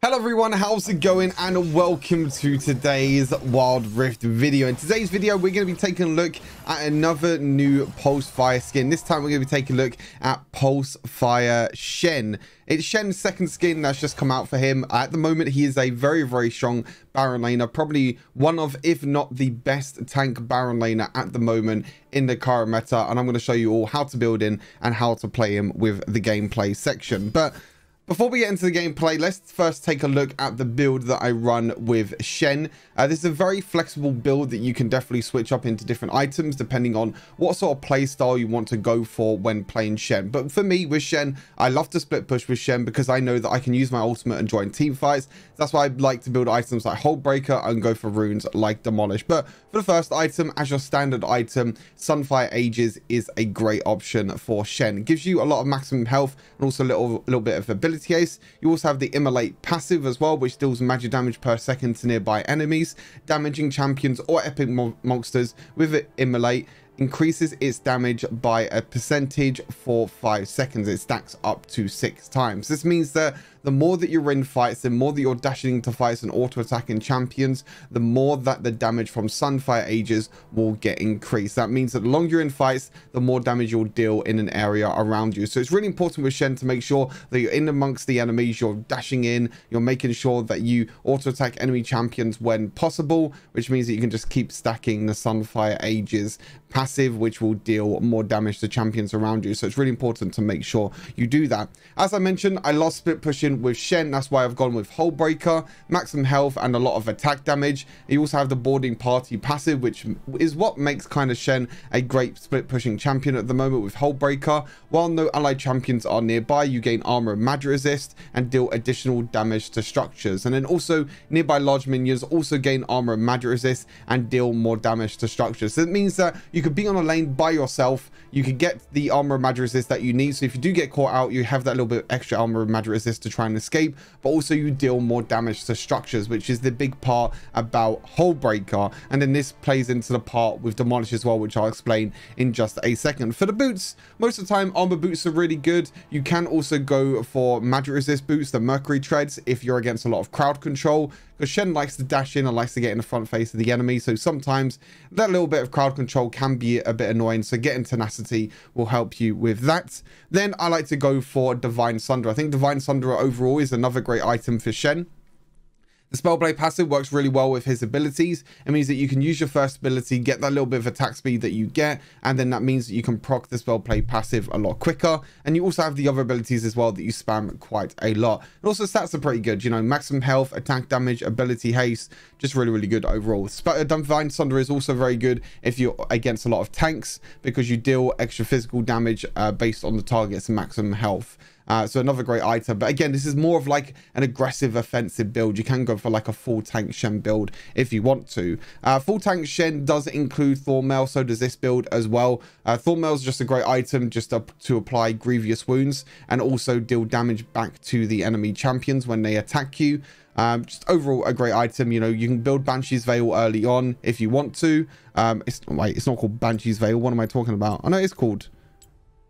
Hello everyone, how's it going, and welcome to today's Wild Rift video. In today's video we're going to be taking a look at another new Pulsefire skin. This time we're going to be taking a look at Pulsefire Shen. It's Shen's second skin that's just come out for him. At the moment he is a very strong Baron laner, probably one of, if not the best tank Baron laner at the moment in the current meta, and I'm going to show you all how to build in and how to play him with the gameplay section. But before we get into the gameplay, let's first take a look at the build that I run with Shen. This is a very flexible build that you can definitely switch up into different items depending on what sort of play style you want to go for when playing Shen. But for me with Shen, I love to split push with Shen because I know that I can use my ultimate and join team fights. That's why I like to build items like Hullbreaker and go for runes like Demolish. But for the first item, as your standard item, Sunfire Ages is a great option for Shen. It gives you a lot of maximum health and also a little bit of ability case. You also have the Immolate passive as well, which deals magic damage per second to nearby enemies, damaging champions or epic monsters with it. Immolate increases its damage by a percentage for 5 seconds. It stacks up to 6 times. This means that the more that you're in fights, the more that you're dashing into fights and auto-attacking champions, the more that the damage from Sunfire Ages will get increased. That means that the longer you're in fights, the more damage you'll deal in an area around you. So it's really important with Shen to make sure that you're in amongst the enemies, you're dashing in, you're making sure that you auto-attack enemy champions when possible, which means that you can just keep stacking the Sunfire Ages passive, which will deal more damage to champions around you. So it's really important to make sure you do that. As I mentioned, I love split pushing with Shen. That's why I've gone with Hullbreaker, maximum health and a lot of attack damage. You also have the boarding party passive, which is what makes kind of Shen a great split pushing champion at the moment with Hullbreaker. While no allied champions are nearby, you gain armor and magic resist and deal additional damage to structures. And then also nearby large minions also gain armor and magic resist and deal more damage to structures. So it means that you could be on a lane by yourself, you could get the armor and magic resist that you need. So if you do get caught out, you have that little bit of extra armor and magic resist to try and escape, but also you deal more damage to structures, which is the big part about Hullbreaker. And then this plays into the part with Demolish as well, which I'll explain in just a second. For the boots, most of the time armor boots are really good. You can also go for magic resist boots, the Mercury treads, if you're against a lot of crowd control, because Shen likes to dash in and likes to get in the front face of the enemy. So sometimes that little bit of crowd control can be a bit annoying. So getting tenacity will help you with that. Then I like to go for Divine Sunder. I think Divine Sunder overall is another great item for Shen. The Spellblade passive works really well with his abilities. It means that you can use your first ability, get that little bit of attack speed that you get, and then that means that you can proc the Spellblade passive a lot quicker. And you also have the other abilities as well that you spam quite a lot. And also stats are pretty good, you know, maximum health, attack damage, ability haste, just really good overall. Divine Sunder is also very good if you're against a lot of tanks, because you deal extra physical damage based on the target's maximum health. So another great item, but again, this is more of like an aggressive offensive build. You can go for like a full tank Shen build if you want to. Full tank Shen does include Thornmail, so does this build as well. Thornmail is just a great item just to apply grievous wounds and also deal damage back to the enemy champions when they attack you. Just overall a great item. You know, you can build Banshee's Veil early on if you want to. It's not called Banshee's Veil. What am I talking about? I know it's called,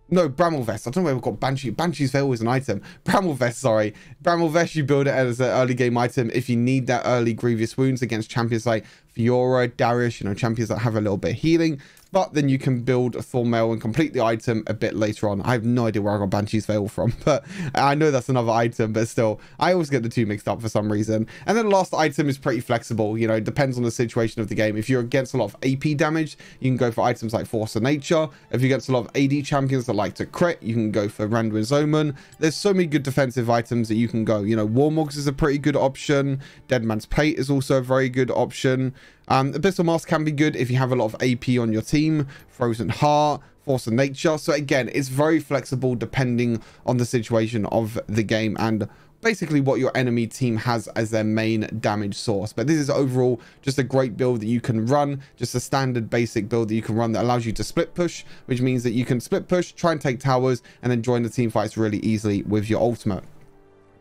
no, Bramble Vest. I don't know why we've got Banshee's Veil is an item. Bramble Vest, sorry. Bramble Vest, you build it as an early game item if you need that early grievous wounds against champions like Fiora, Darius, you know, champions that have a little bit of healing. But then you can build a Thornmail and complete the item a bit later on. I have no idea where I got Banshee's Veil from, but I know that's another item, but still, I always get the two mixed up for some reason. And then the last item is pretty flexible, you know, it depends on the situation of the game. If you're against a lot of AP damage, you can go for items like Force of Nature. If you're against a lot of AD champions that like to crit, you can go for Randuin's Omen. There's so many good defensive items that you can go. You know, Warmogs is a pretty good option. Dead Man's Plate is also a very good option. Abyssal Mask can be good if you have a lot of AP on your team. Frozen Heart, Force of Nature. So again, it's very flexible depending on the situation of the game and basically what your enemy team has as their main damage source. But this is overall just a great build that you can run, just a standard basic build that you can run that allows you to split push, which means that you can split push, try and take towers, and then join the team fights really easily with your ultimate.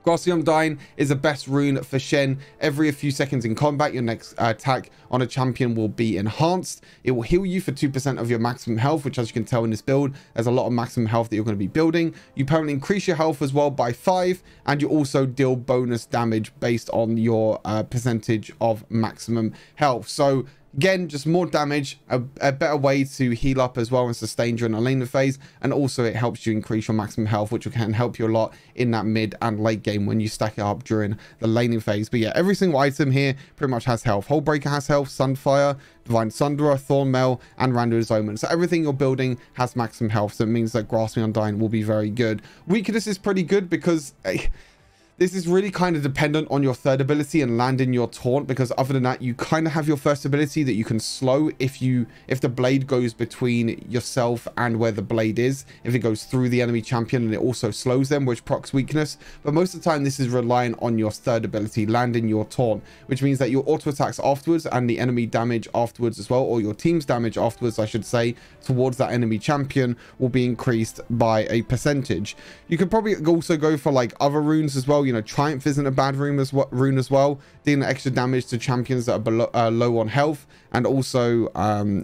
Grassy Undying is the best rune for Shen. Every few seconds in combat, your next attack on a champion will be enhanced. It will heal you for 2% of your maximum health, which, as you can tell in this build, there's a lot of maximum health that you're going to be building. You permanently increase your health as well by 5, and you also deal bonus damage based on your percentage of maximum health. So again, just more damage, a better way to heal up as well and sustain during a laning phase. And also it helps you increase your maximum health, which can help you a lot in that mid and late game when you stack it up during the laning phase. But yeah, every single item here pretty much has health. Hullbreaker has health, Sunfire, Divine Sunderer, Thornmail, and Randuin's Omen. So everything you're building has maximum health. So it means that Grasping Undying will be very good. Weakness is pretty good because this is really kind of dependent on your third ability and landing your taunt, because other than that, you kind of have your first ability that you can slow if the blade goes between yourself and where the blade is, if it goes through the enemy champion, and it also slows them, which procs weakness. But most of the time, this is relying on your third ability, landing your taunt, which means that your auto attacks afterwards and the enemy damage afterwards as well, or your team's damage afterwards, I should say, towards that enemy champion will be increased by a percentage. You could probably also go for like other runes as well. You know, Triumph isn't a bad rune as well, dealing extra damage to champions that are below, low on health, and also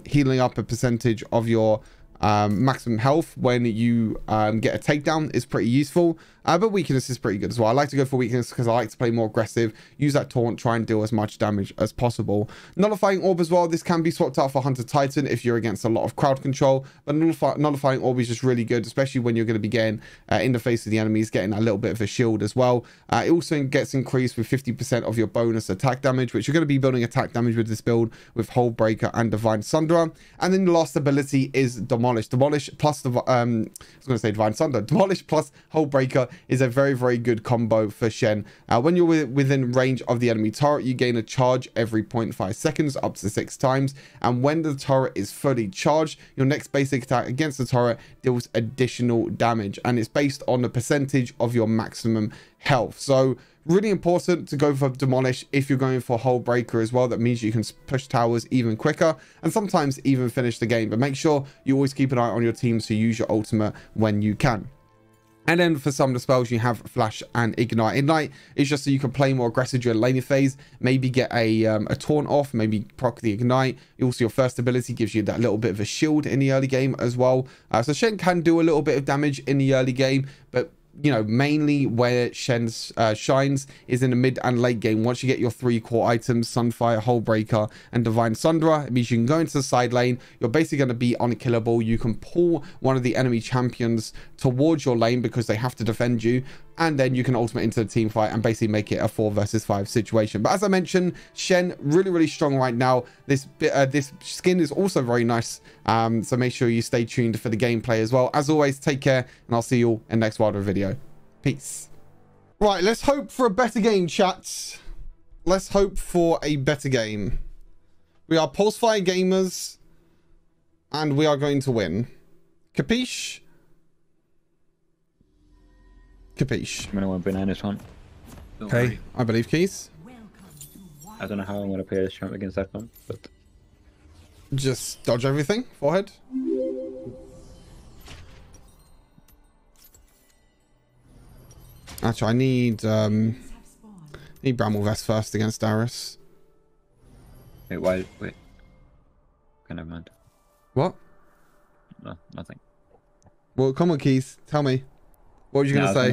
healing up a percentage of your maximum health when you get a takedown is pretty useful. But weakness is pretty good as well. I like to go for weakness because I like to play more aggressive, use that taunt, try and deal as much damage as possible. Nullifying Orb as well. This can be swapped out for Hunter Titan if you're against a lot of crowd control. But Nullifying Orb is just really good, especially when you're going to be getting in the face of the enemies, getting a little bit of a shield as well. It also gets increased with 50% of your bonus attack damage, which you're going to be building attack damage with this build with Hullbreaker and Divine Sunderer. And then the last ability is Demolish. Demolish plus I was going to say Divine Sunderer. Demolish plus Hullbreaker is a very, very good combo for Shen. When you're within range of the enemy turret, you gain a charge every 0.5 seconds up to 6 times. And when the turret is fully charged, your next basic attack against the turret deals additional damage. And it's based on the percentage of your maximum health. So really important to go for Demolish if you're going for Hullbreaker as well. That means you can push towers even quicker and sometimes even finish the game. But make sure you always keep an eye on your team to use your ultimate when you can. And then for some of the spells, you have Flash and Ignite. Ignite is just so you can play more aggressive during laning phase, maybe get a taunt off, maybe proc the Ignite. Also, your first ability gives you that little bit of a shield in the early game as well. So Shen can do a little bit of damage in the early game, but you know, mainly where Shen shines is in the mid and late game. Once you get your 3 core items, Sunfire, Hullbreaker, and Divine Sunderer, it means you can go into the side lane. You're basically going to be unkillable. You can pull one of the enemy champions towards your lane because they have to defend you. And then you can ultimate into the team fight and basically make it a 4 versus 5 situation. But as I mentioned, Shen really, really strong right now. This skin is also very nice. So make sure you stay tuned for the gameplay as well. As always, take care, and I'll see you all in the next Wilder video. Peace. Right, let's hope for a better game, chat. Let's hope for a better game. We are Pulsefire gamers, and we are going to win. Capiche? Capiche. I'm gonna win behind this one. Okay, I believe Keys. I don't know how I'm gonna play this champ against that one, but just dodge everything. Forehead. Actually, I need Bramble Vest first against Darius. wait, why? Wait. Okay, never mind. What? No, nothing. Well, come on, Keys. Tell me. What were you going to say?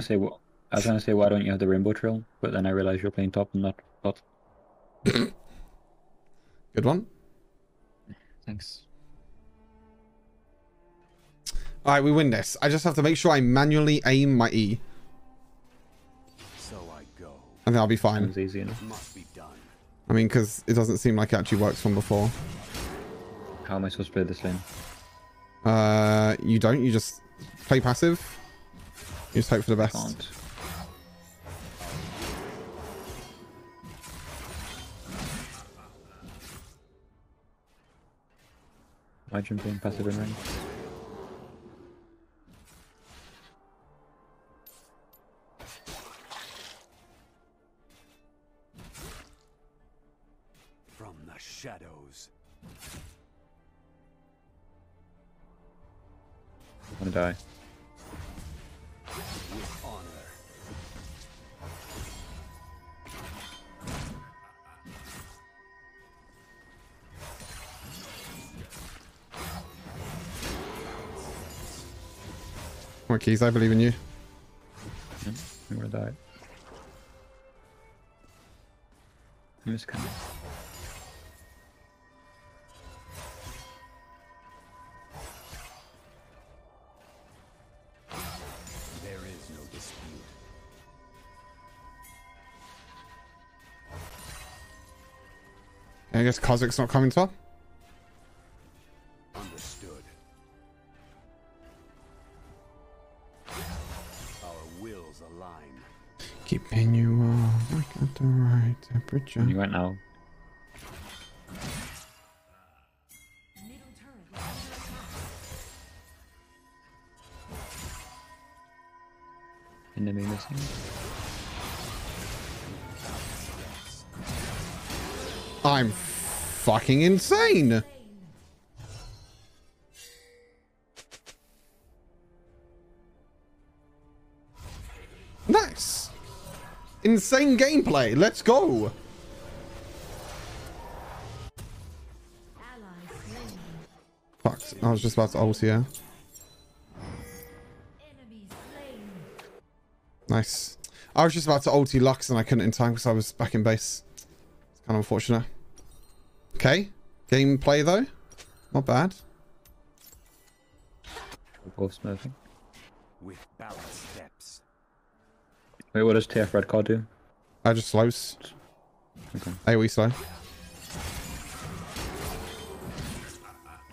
I was going to say, why don't you have the Rainbow Trail? But then I realized you're playing top and not bot. Good one. Thanks. Alright, we win this. I just have to make sure I manually aim my E. So I go. And then I'll be fine. Sounds easy enough. Must be done. I mean, because it doesn't seem like it actually works from before. How am I supposed to play this lane? You don't. You just play passive. You just hope for the best. Can't. Imagine playing passive in range. From the shadows. I'm gonna die. With honor. Come on, Keys, I believe in you. I'm gonna die. I'm just kind of... There is no dispute. I guess Kozik's not coming top. Understood. Our wills align. Keeping you all like at the right temperature. You went now. Enemy missing. I'm fucking insane. Nice. Insane gameplay. Let's go. Fuck. I was just about to ult here. Nice. I was just about to ulti Lux and I couldn't in time because I was back in base. It's kind of unfortunate. Okay. Gameplay though. Not bad. Both smurfing. With balanced steps. Wait, what does TF Red Card do? I just slows. Okay. AoE slow.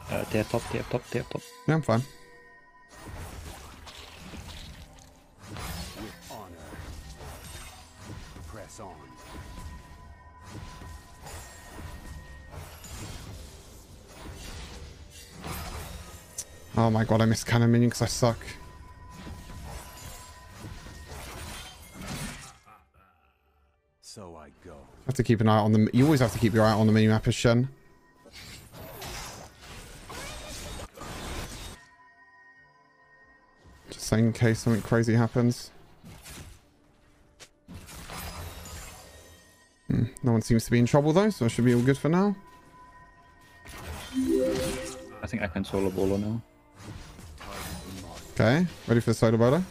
TF top, TF top, TF top. Yeah, I'm fine. With honor. Press on. Oh my god, I missed cannon minion because I suck. So I go. Have to keep an eye on them. You always have to keep your eye on the mini map as Shen. Just saying in case something crazy happens. No one seems to be in trouble though, so it should be all good for now. I think I can solo bowler now. Okay, ready for the soda bowler?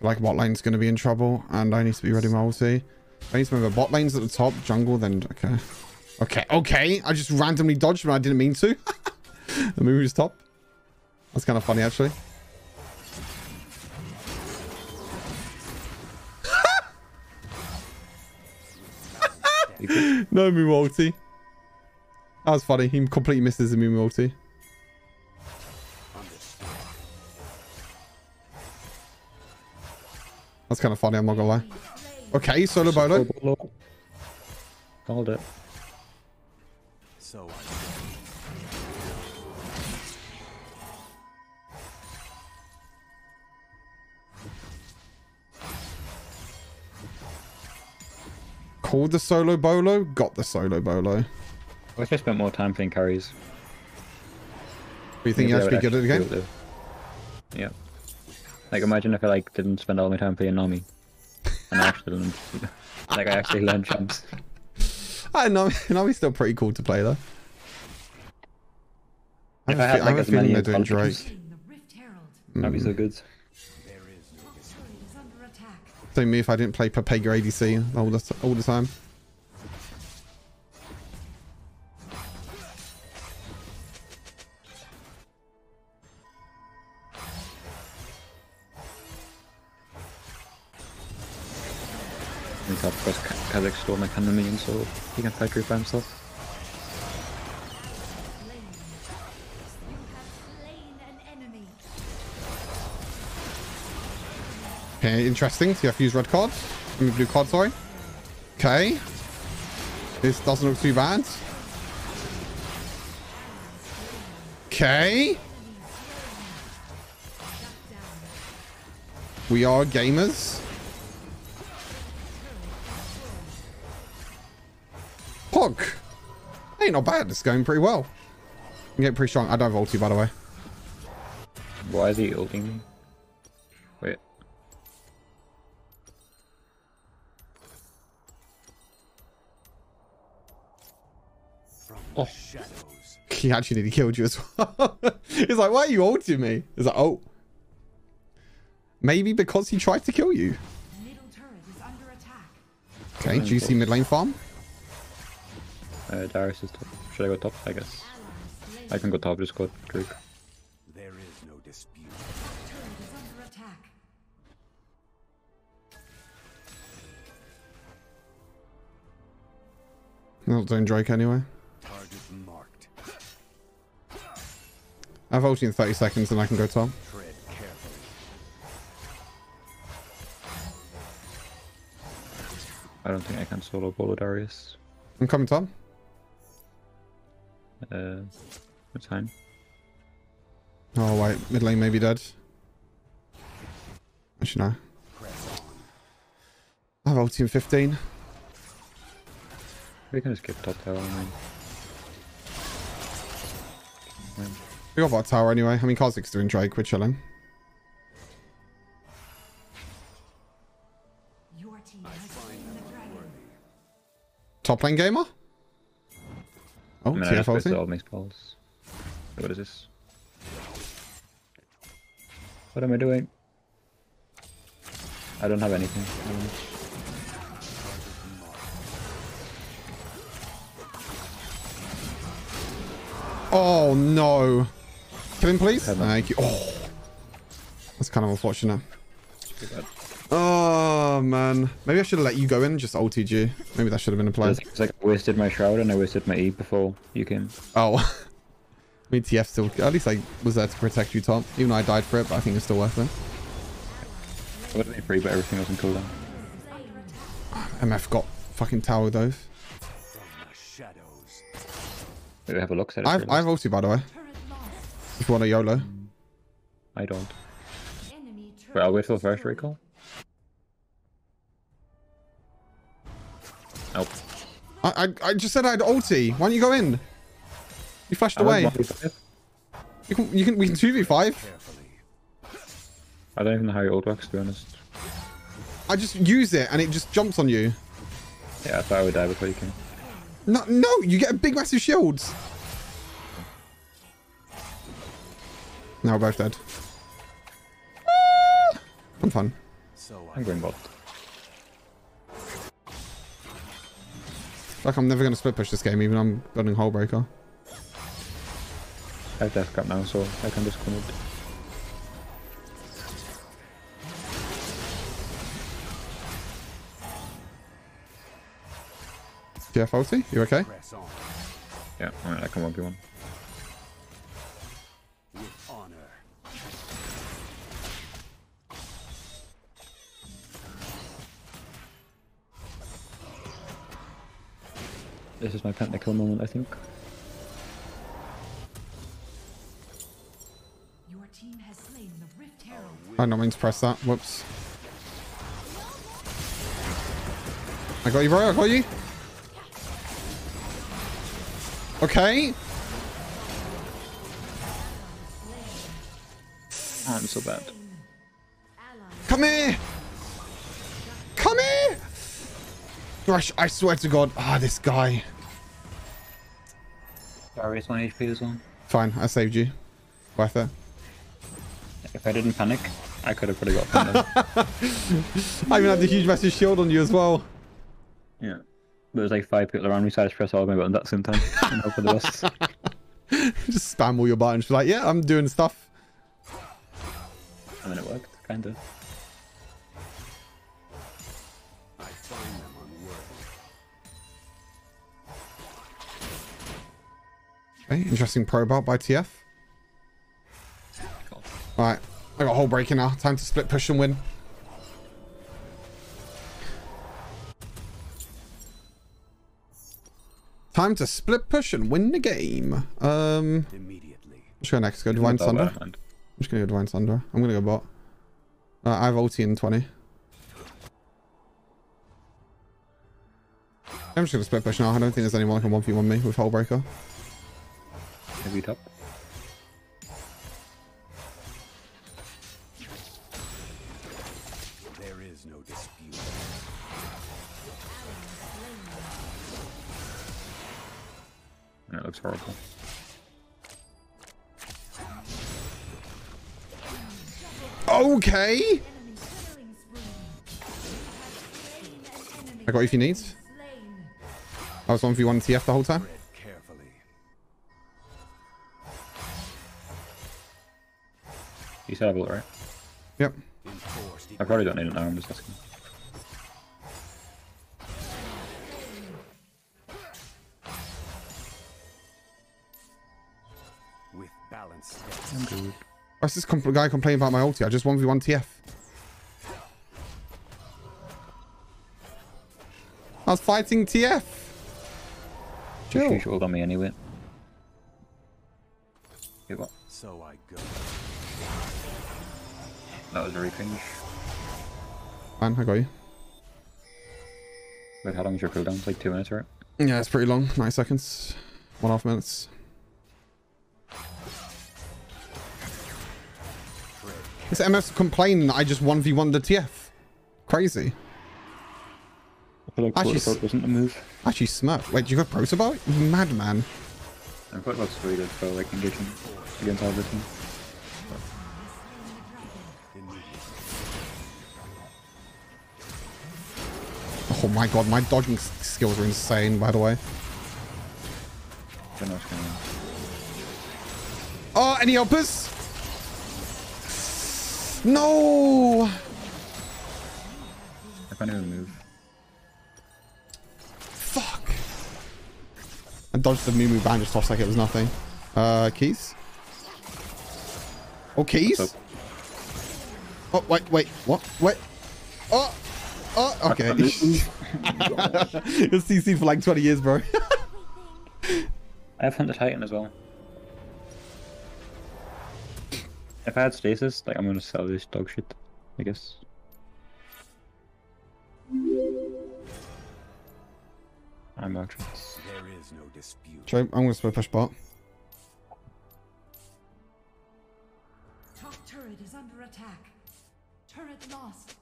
Like bot lane's going to be in trouble, and I need to be ready my ulti. I need to remember bot lane's at the top, jungle, then okay. Okay, I just randomly dodged when I didn't mean to. The move was top. That's kind of funny, actually. No move ulti. That was funny. He completely misses the move ulti. That's kind of funny, I'm not gonna lie. Okay, solo bolo. Called it. So I Called the solo bolo, got the solo bolo. I wish I spent more time playing carries. Do you think you actually be good at the game? Yeah. Like imagine if I like didn't spend all my time playing Nami. And I actually learned, like I actually learned jumps. I know, Nami's still pretty cool to play though. I have a feeling they're doing Drake. That'd be so good. Same me if I didn't play Papega ADC all the time. I think because Kazakh stole my cannon minion, so he can fight by himself. Okay, interesting. So you have to use red card. I mean blue card, sorry. Okay. This doesn't look too bad. Okay. We are gamers. Pog. Ain't not bad. It's going pretty well. I'm getting pretty strong. I don't have ulti, by the way. Why is he ulting me? Wait. Oh, Shadows. He actually nearly killed you as well. He's like, why are you ulting me? He's like, oh. Maybe because he tried to kill you. Middle turret is under attack. Okay, juicy mid lane farm. Darius is top. Should I go top? I guess. I can go top, just go Drake. There is no dispute. Turret is under attack. Not doing Drake anyway. Target marked. I have ulti in 30 seconds and I can go top. Tread carefully. I don't think I can solo bolo Darius. I'm coming top. It's fine. Oh wait, mid lane may be dead. Actually no. Press on. I have ulti in 15. We can just get top tower, I mean. We got bot tower anyway. I mean, Kha'Zix's doing Drake. We're chilling. Your team has slain the dragon. Top lane gamer? Oh, I mean, I TF just wasted ulti. all my spells. What is this? What am I doing? I don't have anything. Oh no. Kill him, please. Heaven. Thank you. Oh, that's kind of unfortunate. Too bad. Oh man. Maybe I should have let you go in and just ulted you. Maybe that should have been a play. It's like I wasted my shroud and I wasted my E before you came. Oh. I mean, TF still. At least I was there to protect you, Tom. Even though I died for it, but I think it's still worth it. It would have been free, but everything was in cooldown. MF got fucking tower though. From the shadows. Maybe have a look at it. I've ulti by the way. Turret lost. If you want a YOLO. I don't. Enemy turret But I'll wait till first destroyed. recall. Nope. I just said I had ulti. Why don't you go in? You flashed I away. went 1v5. We can 2v5. Carefully. I don't even know how your ult works, to be honest. I just use it and it just jumps on you. Yeah, I thought I would die before you came. No, you get a big massive shields. Now we're both dead. I'm fun. So I'm going bot. Like I'm never gonna split push this game, even though I'm building Hull Breaker. I have death cap now, so I can just commit. TF ulti, you okay? press on. Yeah, alright, I can 1v1. With honor. This is my pentakill moment, I think. Your team has slain the Rift Herald. I don't mean to press that. Whoops. I got you, bro. I got you. Okay. Oh, I'm so bad. Come here. Come here. Gosh, I swear to God. Ah, this guy. Darius 1 HP as well. Fine, I saved you. Worth it. If I didn't panic, I could have probably got panic. I even had the huge massive shield on you as well. Yeah. There was like 5 people around me, so I just pressed all my buttons at the same time. And hope for the best. Just spam all your buttons. Be like, yeah, I'm doing stuff. I mean, it worked, kind of. I find them unworthy. Okay, interesting probe out by TF. Cool. Alright, I got a whole breaking now. Time to split push and win. Time to split push and win the game. Immediately. Let's go next. Go Divine Thunder. I'm just gonna go Divine Thunder. I'm gonna go bot. I have ulti in 20. I'm just gonna split push now. I don't think there's anyone who can 1v1 me with Hull Breaker. Maybe top. There is no dispute. Yeah, looks horrible. Okay. Enemy killing spree. You have slain an enemy. I got you if you need. Slain. I was 1v1 TF the whole time. Tread carefully. You said I built, right? Yep. Enforced I probably don't need it now, I'm just asking. with balanced steps. I'm good. What's this guy complaining about my ulti? I just 1v1 TF. I was fighting TF. Chill. You should on me anyway. Okay, what? So I go. That was very cringe. Man, I got you. Wait, how long is your cooldown? It's like 2 minutes, right? Yeah, it's pretty long. 9 seconds. 1.5 minutes. This MF's complaining that I just 1v1 the TF. Crazy. I feel like Actually, Pulsefire wasn't a move. Actually, smart. Wait, do you got pros about it? You madman. I thought that's really good for like engaging against all the team. Oh my god, my dodging skills are insane, by the way. Don't know what's going on. Oh, any helpers? No! I can't even move. Fuck. I dodged the Moo ban just tossed like it was nothing. Keys? Oh, keys? Oh, wait, what? Wait. Oh! Oh, okay. You're CC for like 20 years, bro. I have Hunter Titan as well. If I had stasis, like I'm gonna sell this dog shit, I guess. I'm actually. There is no dispute. I'm gonna split push bot. Top turret is under attack. Turret lost.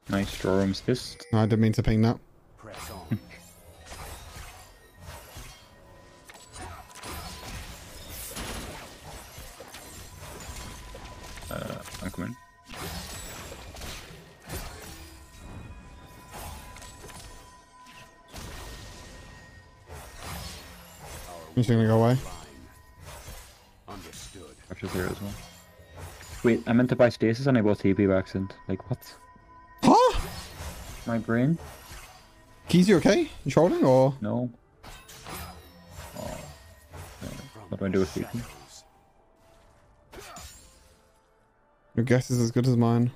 Nice draw room's fist. No, I didn't mean to ping that. Press on. I'm coming. I'm just gonna go away. Understood. Actually, there as well. Wait, I meant to buy stasis and I bought TP by accident. Like, what? Huh? My brain? Keys, you okay? You trolling or? No. Oh. What do I do with TP? Your guess is as good as mine.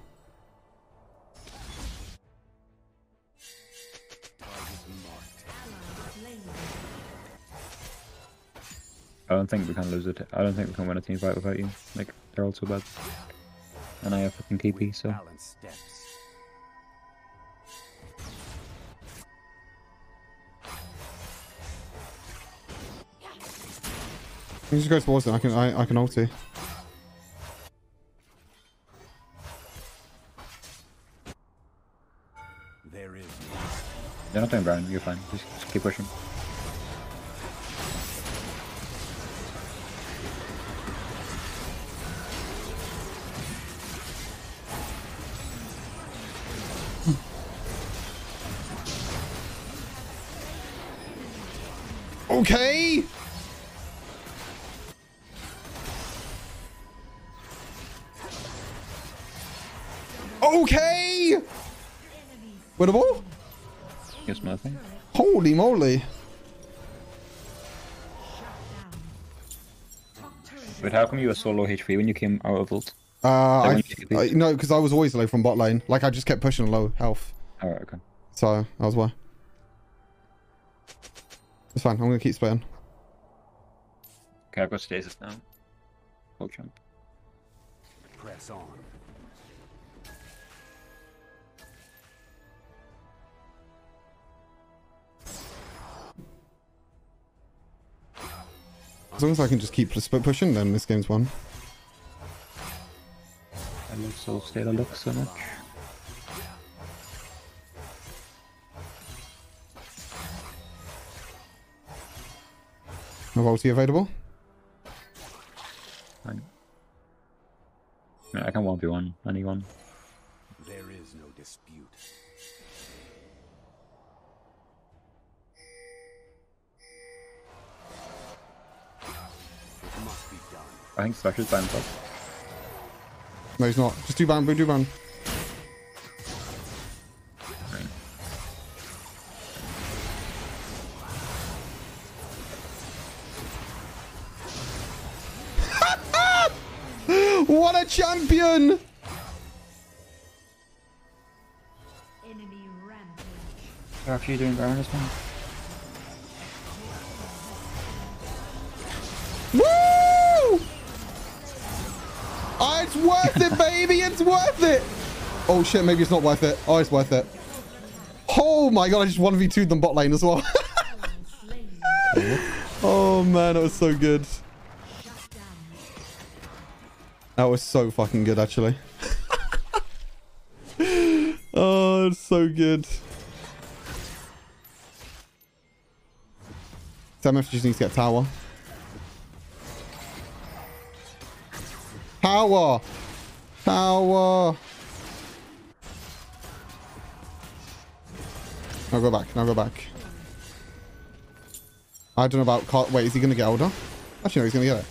I don't think we can lose it. I don't think we can win a team fight without you. Like, they're all so bad. And I have fucking TP, so. Balanced steps. You just go towards it. I can ulti. There is You're not doing Brown, you're fine. Just keep pushing. Okay. Okay. Winnable? Here's nothing. Holy moly. But how come you were so low HP when you came out of ult? No, because I was always low from bot lane. Like I just kept pushing low health. Alright, okay. So that was why. It's fine. I'm gonna keep splitting. Okay, I've got stasis now. Full jump. press on. As long as I can just keep split pushing, then this game's won. I love Soul State, I look so much. No ulti available. Fine. Yeah, I can 1v1 anyone. There is no dispute. It must be done. I think Slash is by himself. No, he's not. Just do bamboo, do ban. Right. What a champion! Enemy rampage. How are you doing Baron this one? Woo! Oh, it's worth it, baby! It's worth it! Oh shit, maybe it's not worth it. Oh, it's worth it. Oh my god, I just 1v2'd them bot lane as well. Oh man, that was so good. That was so fucking good, actually. Oh, it's so good. MF just needs to get tower. Tower! Tower! Now go back. Now go back. I don't know about... Wait, is he going to get older? Actually, no, he's going to get it.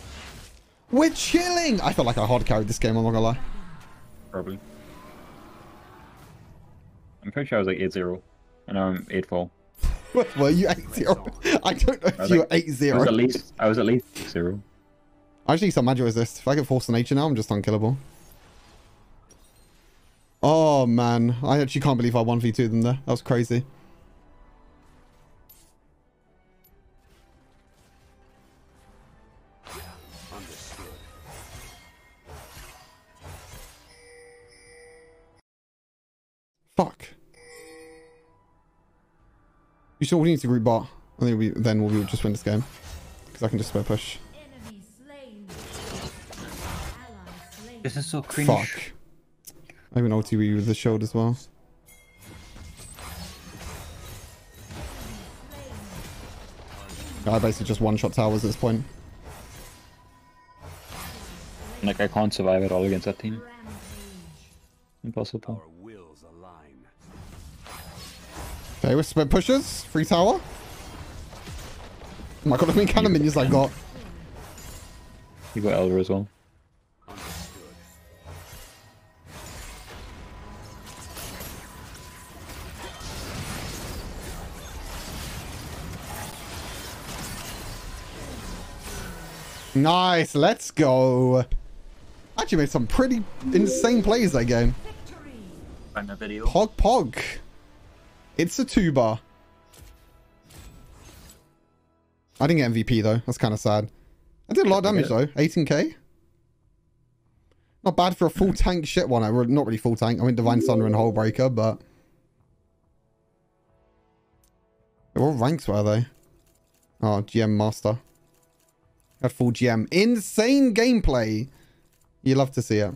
We're chilling! I felt like I hard carried this game, I'm not gonna lie. Probably. I'm pretty sure I was like 8-0. And now I'm 8-4. What were you 8-0? I don't know if you were 8-0. I was at least 0. I actually need some magic resist. If I get Force of Nature now, I'm just unkillable. Oh man, I actually can't believe I 1v2 them there. That was crazy. Fuck. You sure we need to group bot? I think then we'll just win this game. Because I can just split push. Enemy slain. Ally slain. This is so cringe. Fuck. I have an ulti with the shield as well. I basically just one-shot towers at this point. Like, I can't survive at all against that team. Rampage. Impossible. Our wills align. Okay, we're split pushers. Free tower. Oh my god, how many cannon minions I got? You got Elder as well. Understood. Nice, let's go. Actually made some pretty insane plays that game. Victory. Find the video. Pog pog. It's a 2-bar. I didn't get MVP though. That's kind of sad. I did a lot of damage though. 18k. Not bad for a full tank shit one. Not really full tank. I mean Divine Thunder and Hull Breaker, but... What ranks were they? Oh, GM Master. Had full GM. Insane gameplay. You love to see it.